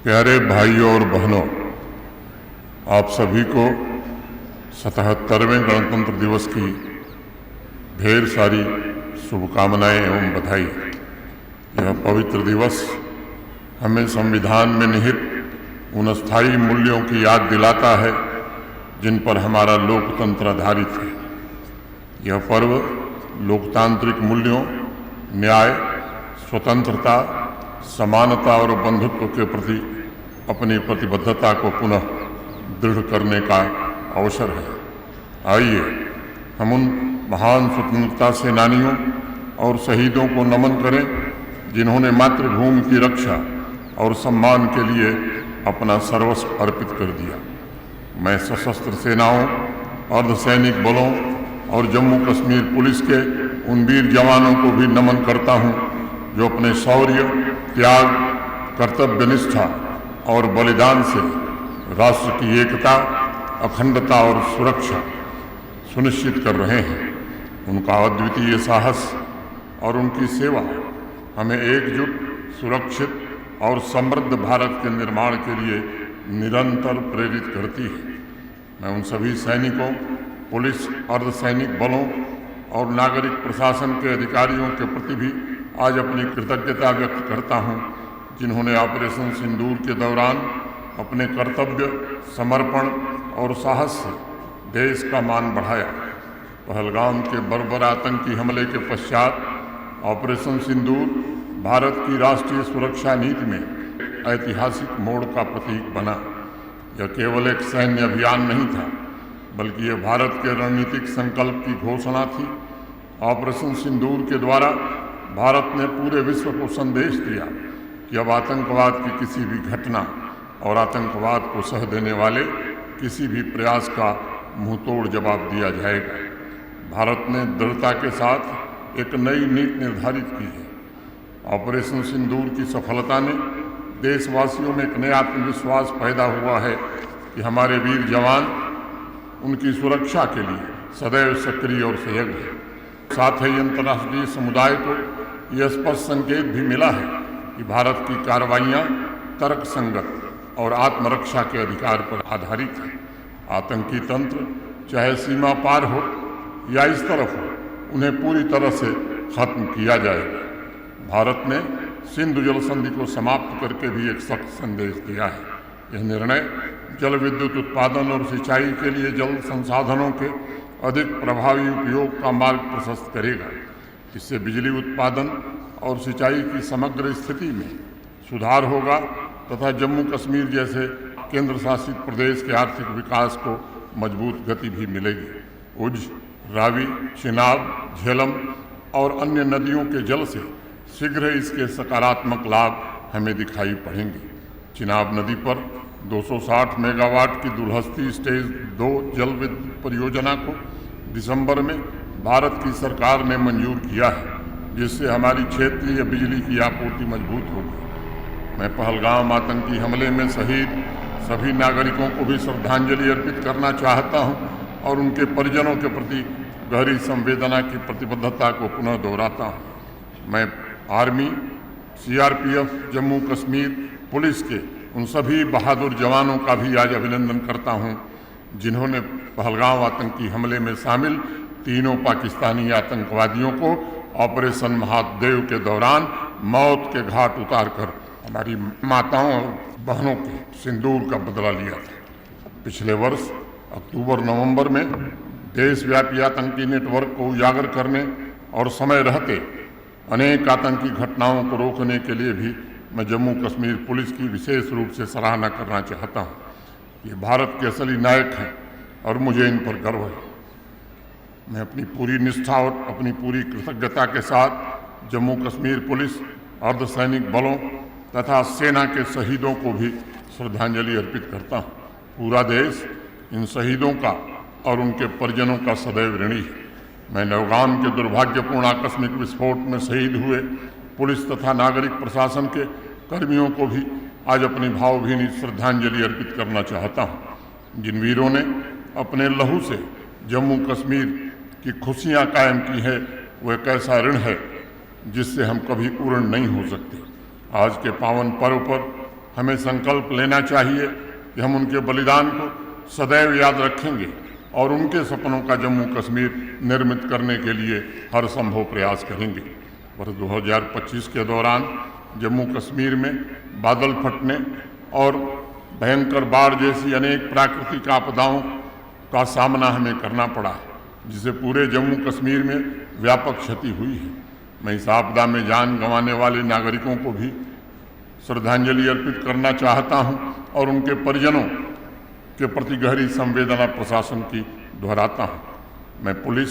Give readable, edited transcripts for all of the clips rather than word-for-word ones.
प्यारे भाइयों और बहनों, आप सभी को 77वें गणतंत्र दिवस की ढेर सारी शुभकामनाएं एवं बधाई। यह पवित्र दिवस हमें संविधान में निहित उन स्थायी मूल्यों की याद दिलाता है जिन पर हमारा लोकतंत्र आधारित है। यह पर्व लोकतांत्रिक मूल्यों, न्याय, स्वतंत्रता, समानता और बंधुत्व के प्रति अपनी प्रतिबद्धता को पुनः दृढ़ करने का अवसर है। आइए हम उन महान स्वतंत्रता सेनानियों और शहीदों को नमन करें जिन्होंने मातृभूमि की रक्षा और सम्मान के लिए अपना सर्वस्व अर्पित कर दिया। मैं सशस्त्र सेनाओं, अर्धसैनिक बलों और जम्मू कश्मीर पुलिस के उन वीर जवानों को भी नमन करता हूं जो अपने शौर्य, त्याग, कर्तव्यनिष्ठा और बलिदान से राष्ट्र की एकता, अखंडता और सुरक्षा सुनिश्चित कर रहे हैं। उनका अद्वितीय साहस और उनकी सेवा हमें एकजुट, सुरक्षित और समृद्ध भारत के निर्माण के लिए निरंतर प्रेरित करती है। मैं उन सभी सैनिकों, पुलिस, अर्धसैनिक बलों और नागरिक प्रशासन के अधिकारियों के प्रति भी आज अपनी कृतज्ञता व्यक्त करता हूं, जिन्होंने ऑपरेशन सिंदूर के दौरान अपने कर्तव्य, समर्पण और साहस से देश का मान बढ़ाया। पहलगाम के बर्बर आतंकी हमले के पश्चात ऑपरेशन सिंदूर भारत की राष्ट्रीय सुरक्षा नीति में ऐतिहासिक मोड़ का प्रतीक बना। यह केवल एक सैन्य अभियान नहीं था, बल्कि यह भारत के रणनीतिक संकल्प की घोषणा थी। ऑपरेशन सिंदूर के द्वारा भारत ने पूरे विश्व को संदेश दिया कि अब आतंकवाद की किसी भी घटना और आतंकवाद को सह देने वाले किसी भी प्रयास का मुंहतोड़ जवाब दिया जाएगा। भारत ने दृढ़ता के साथ एक नई नीति निर्धारित की है। ऑपरेशन सिंदूर की सफलता ने देशवासियों में एक नया आत्मविश्वास पैदा हुआ है कि हमारे वीर जवान उनकी सुरक्षा के लिए सदैव सक्रिय और सजग है। साथ ही अंतर्राष्ट्रीय समुदाय को यह स्पष्ट संकेत भी मिला है कि भारत की कार्रवाइयाँ तर्कसंगत और आत्मरक्षा के अधिकार पर आधारित है। आतंकी तंत्र चाहे सीमा पार हो या इस तरफ हो, उन्हें पूरी तरह से खत्म किया जाएगा। भारत ने सिंधु जल संधि को समाप्त करके भी एक सख्त संदेश दिया है। यह निर्णय जल विद्युत उत्पादन और सिंचाई के लिए जल संसाधनों के अधिक प्रभावी उपयोग का मार्ग प्रशस्त करेगा। इससे बिजली उत्पादन और सिंचाई की समग्र स्थिति में सुधार होगा तथा जम्मू कश्मीर जैसे केंद्र शासित प्रदेश के आर्थिक विकास को मजबूत गति भी मिलेगी। उज, रावी, चिनाब, झेलम और अन्य नदियों के जल से शीघ्र इसके सकारात्मक लाभ हमें दिखाई पड़ेंगे। चिनाब नदी पर 260 मेगावाट की दुलहस्ती स्टेज 2 जल विद्युत परियोजना को दिसंबर में भारत की सरकार ने मंजूर किया है, जिससे हमारी क्षेत्रीय बिजली की आपूर्ति मजबूत होगी। मैं पहलगाम आतंकी हमले में शहीद सभी नागरिकों को भी श्रद्धांजलि अर्पित करना चाहता हूं और उनके परिजनों के प्रति गहरी संवेदना की प्रतिबद्धता को पुनः दोहराता हूं। मैं army, CRPF, Jammu Kashmir police के उन सभी बहादुर जवानों का भी आज अभिनंदन करता हूं, जिन्होंने पहलगाम आतंकी हमले में शामिल तीनों पाकिस्तानी आतंकवादियों को ऑपरेशन महादेव के दौरान मौत के घाट उतारकर हमारी माताओं और बहनों के सिंदूर का बदला लिया था। पिछले वर्ष अक्टूबर-नवंबर में देशव्यापी आतंकी नेटवर्क को उजागर करने और समय रहते अनेक आतंकी घटनाओं को रोकने के लिए भी मैं जम्मू कश्मीर पुलिस की विशेष रूप से सराहना करना चाहता हूँ। ये भारत के असली नायक हैं और मुझे इन पर गर्व है। मैं अपनी पूरी निष्ठा और अपनी पूरी कृतज्ञता के साथ जम्मू कश्मीर पुलिस, अर्धसैनिक बलों तथा सेना के शहीदों को भी श्रद्धांजलि अर्पित करता हूँ। पूरा देश इन शहीदों का और उनके परिजनों का सदैव ऋणी है। मैं नौगाम के दुर्भाग्यपूर्ण आकस्मिक विस्फोट में शहीद हुए पुलिस तथा नागरिक प्रशासन के कर्मियों को भी आज अपनी भावभीनी श्रद्धांजलि अर्पित करना चाहता हूँ। जिन वीरों ने अपने लहू से जम्मू कश्मीर की खुशियाँ कायम की है, वो एक ऐसा ऋण है जिससे हम कभी पूर्ण नहीं हो सकते। आज के पावन पर्व पर हमें संकल्प लेना चाहिए कि हम उनके बलिदान को सदैव याद रखेंगे और उनके सपनों का जम्मू कश्मीर निर्मित करने के लिए हर संभव प्रयास करेंगे। वर्ष 2025 के दौरान जम्मू कश्मीर में बादल फटने और भयंकर बाढ़ जैसी अनेक प्राकृतिक आपदाओं का सामना हमें करना पड़ा, जिससे पूरे जम्मू कश्मीर में व्यापक क्षति हुई है। मैं इस आपदा में जान गंवाने वाले नागरिकों को भी श्रद्धांजलि अर्पित करना चाहता हूं और उनके परिजनों के प्रति गहरी संवेदना प्रशासन की दोहराता हूं। मैं पुलिस,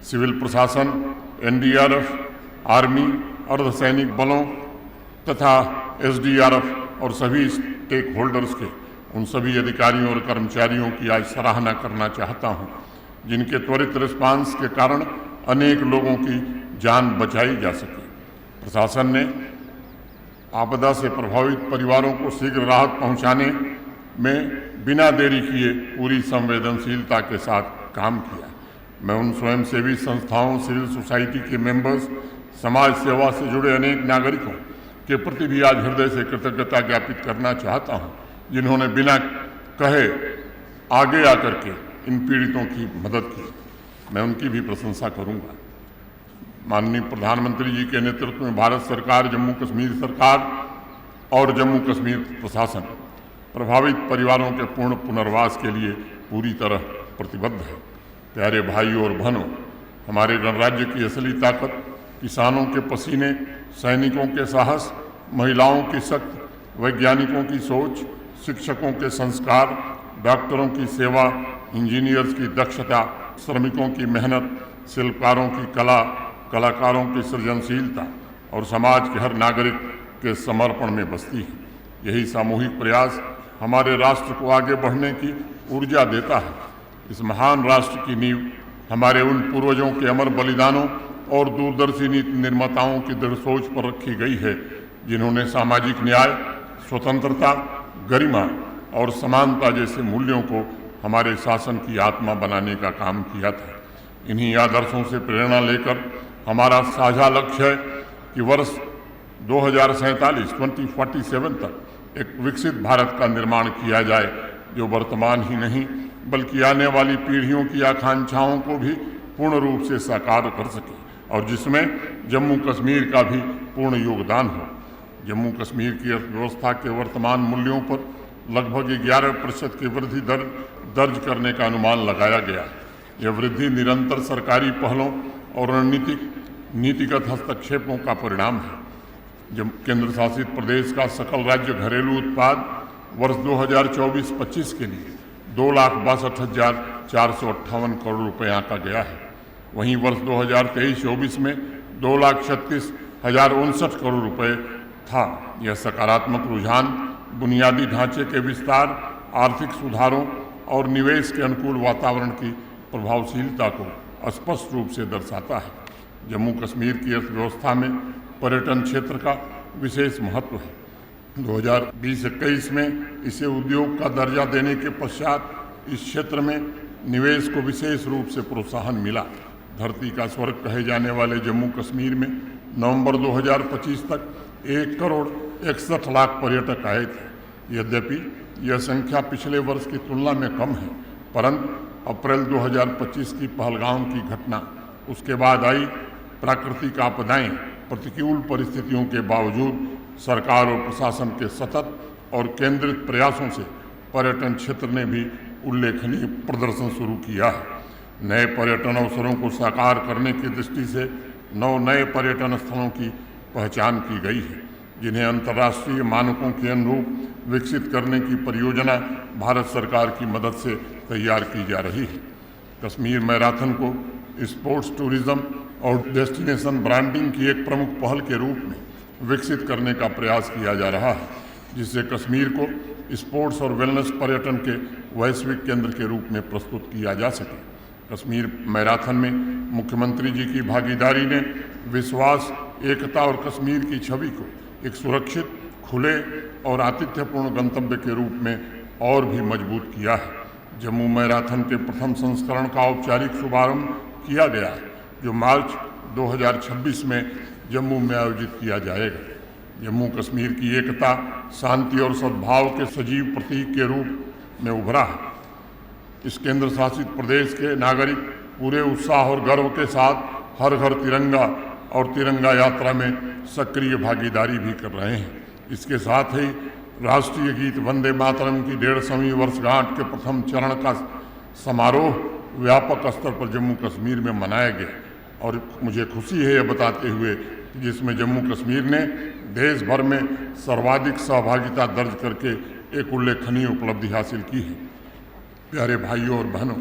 सिविल प्रशासन, एनडीआरएफ, आर्मी, अर्धसैनिक बलों तथा एसडीआरएफ और सभी स्टेक होल्डर्स के उन सभी अधिकारियों और कर्मचारियों की आज सराहना करना चाहता हूं, जिनके त्वरित रिस्पांस के कारण अनेक लोगों की जान बचाई जा सके। प्रशासन ने आपदा से प्रभावित परिवारों को शीघ्र राहत पहुंचाने में बिना देरी किए पूरी संवेदनशीलता के साथ काम किया। मैं उन स्वयंसेवी संस्थाओं, सिविल सोसाइटी के मेंबर्स, समाज सेवा से जुड़े अनेक नागरिकों के प्रति भी आज हृदय से कृतज्ञता ज्ञापित करना चाहता हूं, जिन्होंने बिना कहे आगे आकर के इन पीड़ितों की मदद की। मैं उनकी भी प्रशंसा करूंगा। माननीय प्रधानमंत्री जी के नेतृत्व में भारत सरकार, जम्मू कश्मीर सरकार और जम्मू कश्मीर प्रशासन प्रभावित परिवारों के पूर्ण पुनर्वास के लिए पूरी तरह प्रतिबद्ध है। प्यारे भाइयों और बहनों, हमारे गणराज्य की असली ताकत किसानों के पसीने, सैनिकों के साहस, महिलाओं की शक्ति, वैज्ञानिकों की सोच, शिक्षकों के संस्कार, डॉक्टरों की सेवा, इंजीनियर्स की दक्षता, श्रमिकों की मेहनत, शिल्पकारों की कला, कलाकारों की सृजनशीलता और समाज के हर नागरिक के समर्पण में बसती है। यही सामूहिक प्रयास हमारे राष्ट्र को आगे बढ़ने की ऊर्जा देता है। इस महान राष्ट्र की नींव हमारे उन पूर्वजों के अमर बलिदानों और दूरदर्शी नीति निर्माताओं की दृढ़ सोच पर रखी गई है, जिन्होंने सामाजिक न्याय, स्वतंत्रता, गरिमा और समानता जैसे मूल्यों को हमारे शासन की आत्मा बनाने का काम किया था। इन्हीं आदर्शों से प्रेरणा लेकर हमारा साझा लक्ष्य है कि वर्ष 2047 तक एक विकसित भारत का निर्माण किया जाए, जो वर्तमान ही नहीं बल्कि आने वाली पीढ़ियों की आकांक्षाओं को भी पूर्ण रूप से साकार कर सके और जिसमें जम्मू कश्मीर का भी पूर्ण योगदान हो। जम्मू कश्मीर की अर्थव्यवस्था के वर्तमान मूल्यों पर लगभग 11% की वृद्धि दर्ज करने का अनुमान लगाया गया। यह वृद्धि निरंतर सरकारी पहलों और नीतिगत हस्तक्षेपों का परिणाम है। जब केंद्र शासित प्रदेश का सकल राज्य घरेलू उत्पाद वर्ष 2024-25 के लिए 2,62,458 करोड़ रुपये आंका गया है। वहीं वर्ष 2023-24 में 2,36,059 करोड़ रुपये था। यह सकारात्मक रुझान बुनियादी ढांचे के विस्तार, आर्थिक सुधारों और निवेश के अनुकूल वातावरण की प्रभावशीलता को स्पष्ट रूप से दर्शाता है। जम्मू कश्मीर की अर्थव्यवस्था में पर्यटन क्षेत्र का विशेष महत्व है। 2020-21 में इसे उद्योग का दर्जा देने के पश्चात इस क्षेत्र में निवेश को विशेष रूप से प्रोत्साहन मिला। धरती का स्वर्ग कहे जाने वाले जम्मू कश्मीर में नवंबर 2025 तक 1,61,00,000 पर्यटक आए थे। यद्यपि यह संख्या पिछले वर्ष की तुलना में कम है, परंतु अप्रैल 2025 की पहलगाम की घटना, उसके बाद आई प्राकृतिक आपदाएं, प्रतिकूल परिस्थितियों के बावजूद सरकार और प्रशासन के सतत और केंद्रित प्रयासों से पर्यटन क्षेत्र ने भी उल्लेखनीय प्रदर्शन शुरू किया है। नए पर्यटन अवसरों को साकार करने की दृष्टि से 9 नए पर्यटन स्थलों की पहचान की गई है, जिन्हें अंतर्राष्ट्रीय मानकों के अनुरूप विकसित करने की परियोजना भारत सरकार की मदद से तैयार की जा रही है। कश्मीर मैराथन को स्पोर्ट्स टूरिज्म और डेस्टिनेशन ब्रांडिंग की एक प्रमुख पहल के रूप में विकसित करने का प्रयास किया जा रहा है, जिससे कश्मीर को स्पोर्ट्स और वेलनेस पर्यटन के वैश्विक केंद्र के रूप में प्रस्तुत किया जा सके। कश्मीर मैराथन में मुख्यमंत्री जी की भागीदारी ने विश्वास, एकता और कश्मीर की छवि को एक सुरक्षित, खुले और आतिथ्यपूर्ण गंतव्य के रूप में और भी मजबूत किया है। जम्मू मैराथन के प्रथम संस्करण का औपचारिक शुभारंभ किया गया है, जो मार्च 2026 में जम्मू में आयोजित किया जाएगा। जम्मू कश्मीर की एकता, शांति और सद्भाव के सजीव प्रतीक के रूप में उभरा है। इस केंद्र शासित प्रदेश के नागरिक पूरे उत्साह और गर्व के साथ हर घर तिरंगा और तिरंगा यात्रा में सक्रिय भागीदारी भी कर रहे हैं। इसके साथ ही राष्ट्रीय गीत वंदे मातरम की 150वीं वर्षगांठ के प्रथम चरण का समारोह व्यापक स्तर पर जम्मू कश्मीर में मनाया गया और मुझे खुशी है यह बताते हुए कि जिसमें जम्मू कश्मीर ने देश भर में सर्वाधिक सहभागिता दर्ज करके एक उल्लेखनीय उपलब्धि हासिल की है। प्यारे भाइयों और बहनों,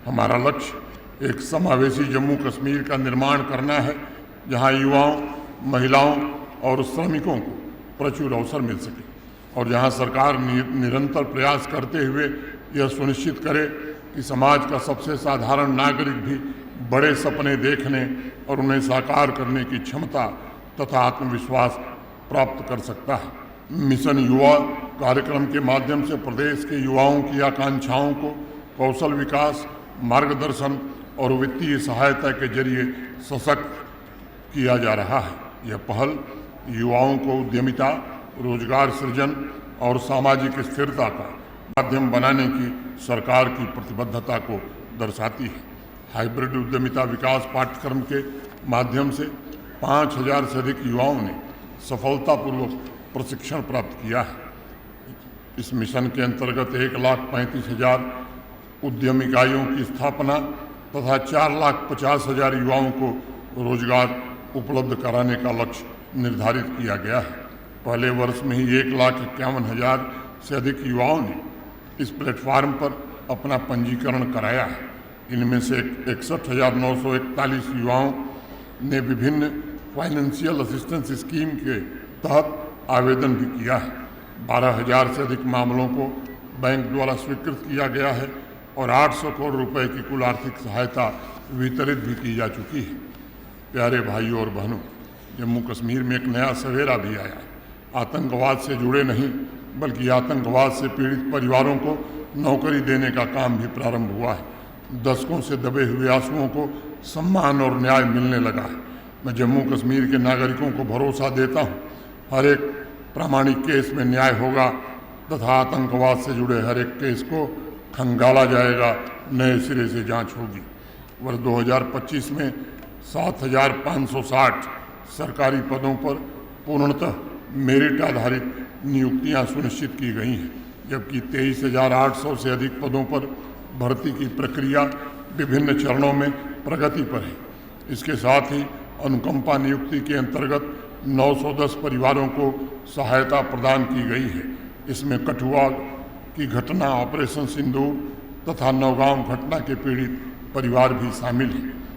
हमारा लक्ष्य एक समावेशी जम्मू कश्मीर का निर्माण करना है, जहां युवाओं, महिलाओं और श्रमिकों को प्रचुर अवसर मिल सके और जहां सरकार निरंतर प्रयास करते हुए यह सुनिश्चित करे कि समाज का सबसे साधारण नागरिक भी बड़े सपने देखने और उन्हें साकार करने की क्षमता तथा आत्मविश्वास प्राप्त कर सकता है। मिशन युवा कार्यक्रम के माध्यम से प्रदेश के युवाओं की आकांक्षाओं को कौशल विकास, मार्गदर्शन और वित्तीय सहायता के जरिए सशक्त किया जा रहा है। यह पहल युवाओं को उद्यमिता, रोजगार सृजन और सामाजिक स्थिरता का माध्यम बनाने की सरकार की प्रतिबद्धता को दर्शाती है। हाइब्रिड उद्यमिता विकास पाठ्यक्रम के माध्यम से 5000 से अधिक युवाओं ने सफलतापूर्वक प्रशिक्षण प्राप्त किया है। इस मिशन के अंतर्गत 1,35,000 उद्यम इकाइयों की स्थापना तथा 4,50,000 युवाओं को रोजगार उपलब्ध कराने का लक्ष्य निर्धारित किया गया है। पहले वर्ष में ही 1,51,000 से अधिक युवाओं ने इस प्लेटफॉर्म पर अपना पंजीकरण कराया है। इनमें से 61,941 युवाओं ने विभिन्न फाइनेंशियल असिस्टेंस स्कीम के तहत आवेदन भी किया है। 12,000 से अधिक मामलों को बैंक द्वारा स्वीकृत किया गया है और 800 करोड़ रुपए की कुल आर्थिक सहायता वितरित भी की जा चुकी है। प्यारे भाइयों और बहनों, जम्मू कश्मीर में एक नया सवेरा भी आया है। आतंकवाद से जुड़े नहीं बल्कि आतंकवाद से पीड़ित परिवारों को नौकरी देने का काम भी प्रारंभ हुआ है। दशकों से दबे हुए आंसुओं को सम्मान और न्याय मिलने लगा है। मैं जम्मू कश्मीर के नागरिकों को भरोसा देता हूँ, हर एक प्रामाणिक केस में न्याय होगा तथा आतंकवाद से जुड़े हर एक केस को खंगाला जाएगा, नए सिरे से जांच होगी। वर्ष 2025 में 7,560 सरकारी पदों पर पूर्णतः मेरिट आधारित नियुक्तियां सुनिश्चित की गई हैं, जबकि 23,800 से अधिक पदों पर भर्ती की प्रक्रिया विभिन्न चरणों में प्रगति पर है। इसके साथ ही अनुकंपा नियुक्ति के अंतर्गत 910 परिवारों को सहायता प्रदान की गई है। इसमें कठुआ की घटना, ऑपरेशन सिंदूर तथा नौगांव घटना के पीड़ित परिवार भी शामिल हैं।